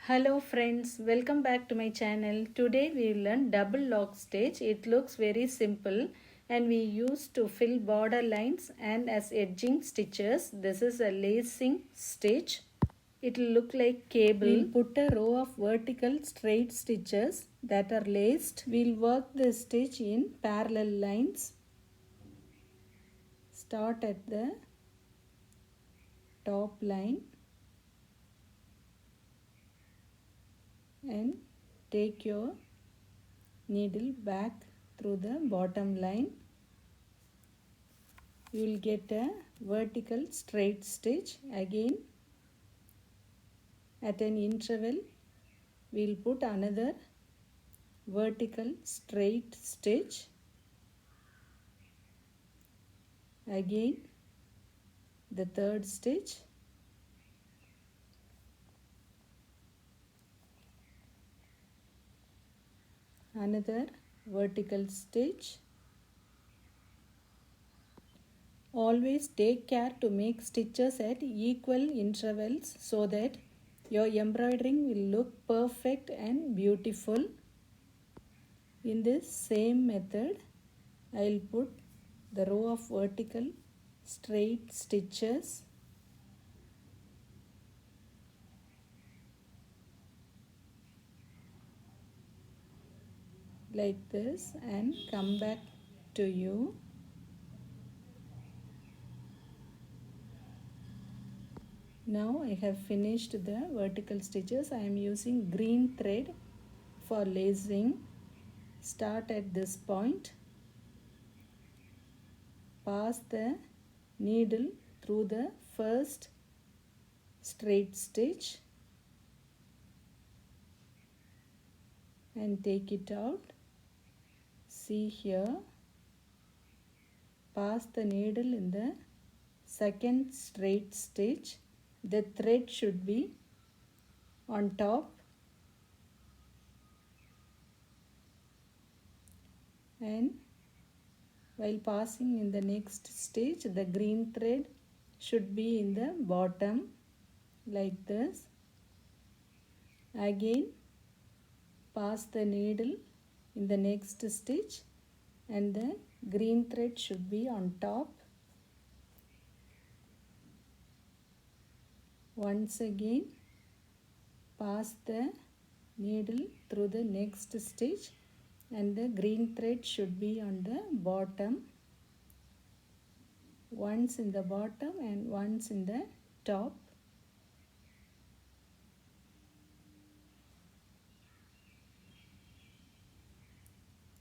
Hello friends, welcome back to my channel. Today we will learn double lock stitch. It looks very simple and we use to fill border lines and as edging stitches. This is a lacing stitch. It will look like cable. We'll put a row of vertical straight stitches that are laced. We'll work the stitch in parallel lines. Start at the top line and take your needle back through the bottom line. You will get a vertical straight stitch. Again at an interval we will put another vertical straight stitch. Again the third stitch. Another vertical stitch. Always take care to make stitches at equal intervals so that your embroidering will look perfect and beautiful. In this same method, I will put the row of vertical straight stitches. Like this and come back to you. Now I have finished the vertical stitches. I am using green thread for lacing. Start at this point. Pass the needle through the first straight stitch and take it out. See here. Pass the needle in the second straight stitch. The thread should be on top and while passing in the next stitch, the green thread should be in the bottom like this. Again pass the needle in the next stitch and the green thread should be on top. Once again pass the needle through the next stitch and the green thread should be on the bottom. Once in the bottom and once in the top.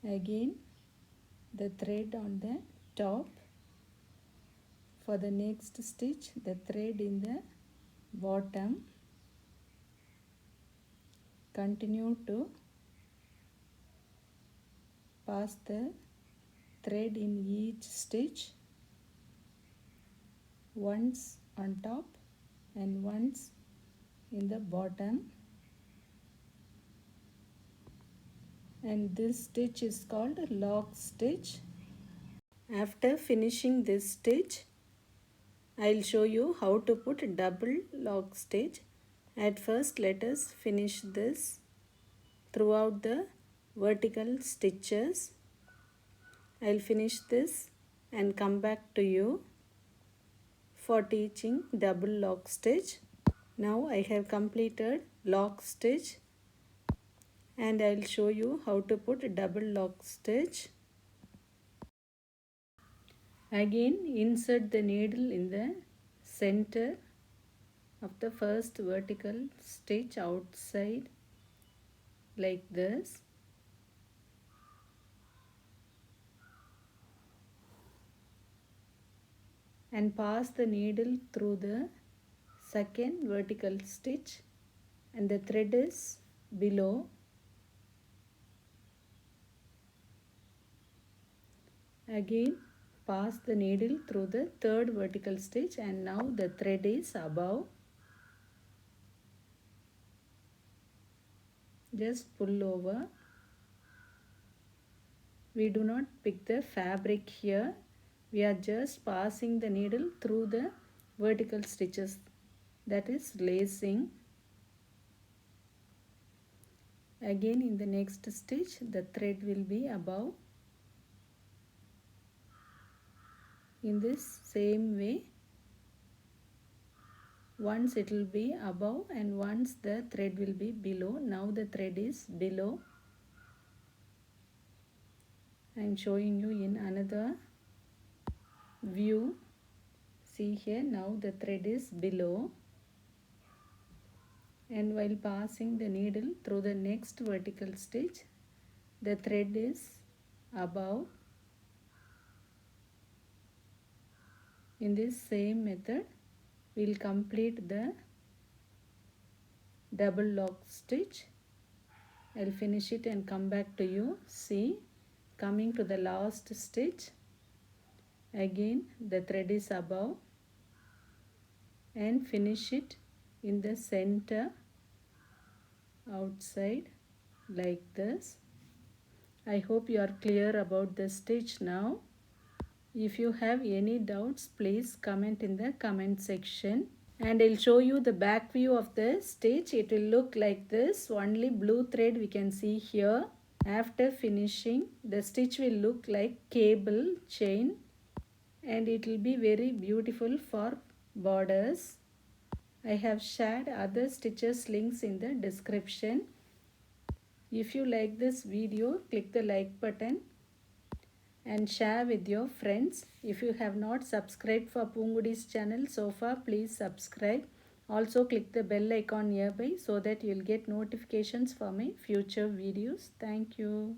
Again the thread on the top. For the next stitch, the thread in the bottom. Continue to pass the thread in each stitch, once on top and once in the bottom. And this stitch is called lock stitch. After finishing this stitch, I will show you how to put double lock stitch. At first let us finish this throughout the vertical stitches. I will finish this and come back to you for teaching double lock stitch. Now I have completed lock stitch and I will show you how to put double lock stitch. Again insert the needle in the center of the first vertical stitch outside like this. And pass the needle through the second vertical stitch and the thread is below. Again pass the needle through the third vertical stitch and now the thread is above. Just pull over. We do not pick the fabric here. We are just passing the needle through the vertical stitches, that is lacing. Again in the next stitch the thread will be above. In this same way, once it will be above and once the thread will be below. Now the thread is below. I am showing you in another view. See here, now the thread is below, and while passing the needle through the next vertical stitch, the thread is above. In this same method, we will complete the double lock stitch. I'll finish it and come back to you. See, coming to the last stitch, again the thread is above and finish it in the center outside like this. I hope you are clear about the stitch now. If you have any doubts, please comment in the comment section. And I'll show you the back view of the stitch. It will look like this. Only blue thread we can see here. After finishing, the stitch will look like cable chain, and it will be very beautiful for borders. I have shared other stitches links in the description. If you like this video, click the like button and share with your friends. If you have not subscribed for Poongodi's channel so far, please subscribe. Also click the bell icon nearby so that you will get notifications for my future videos. Thank you.